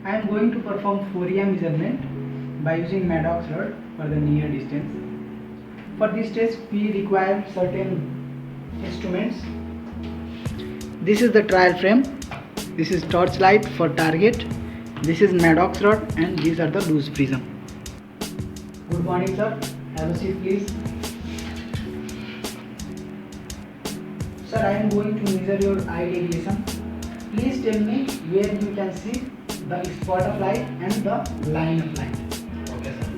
I am going to perform Fourier measurement by using Maddox rod for the near distance. For this test we require certain instruments. This is the trial frame, this is torchlight for target, this is Maddox rod, and these are the loose prism. Good morning sir, have a seat please. Sir, I am going to measure your eye deviation. Please tell me where you can see the spot of light and the line of light. Okay, sir.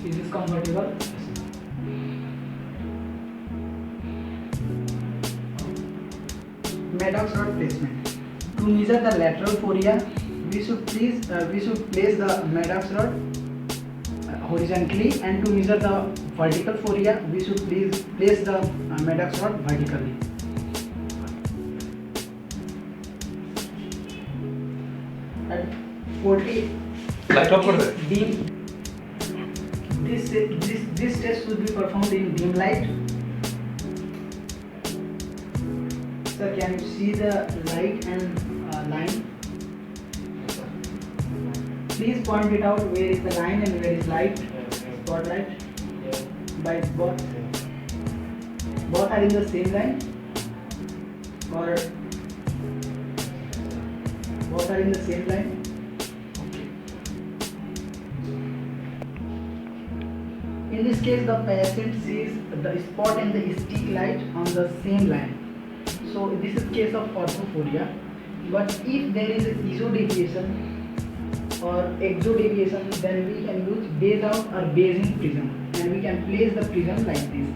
Is this comfortable? Maddox rod placement. To measure the lateral Fourier, we should place the Maddox rod horizontally, and to measure the vertical Fourier, we should place the Maddox rod vertically. At 40 Light off for that. dim. This test should be performed in dim light. Sir, can you see the light and line? Please point it out where is the line and where is light. Spotlight. By both are in the same line, or both are in the same line. In this case, the patient sees the spot and the stick light on the same line. So this is case of orthophoria. But if there is iso deviation or exo deviation, then we can use base out or base in prism, and we can place the prism like this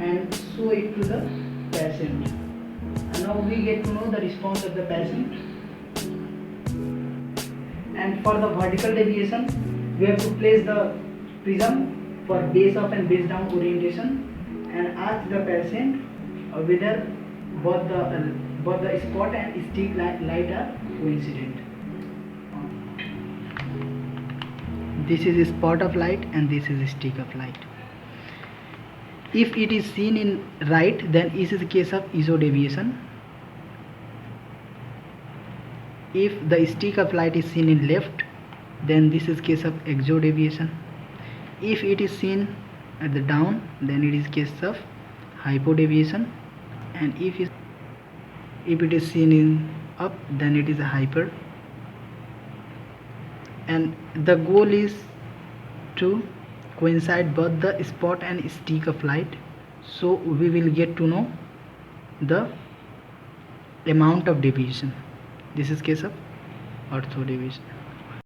and show it to the patient. And now we get to know the response of the patient. And for the vertical deviation, we have to place the prism for base up and base down orientation and ask the patient whether both the spot and stick light are coincident. This is a spot of light and this is a stick of light. If it is seen in right, then this is a case of iso deviation. If the stick of light is seen in left, then this is case of exo deviation. If it is seen at the down, then it is case of hypo deviation, and if it is seen in up, then it is a hyper. And the goal is to coincide both the spot and stick of light, so we will get to know the amount of deviation. This is case of ortho deviation.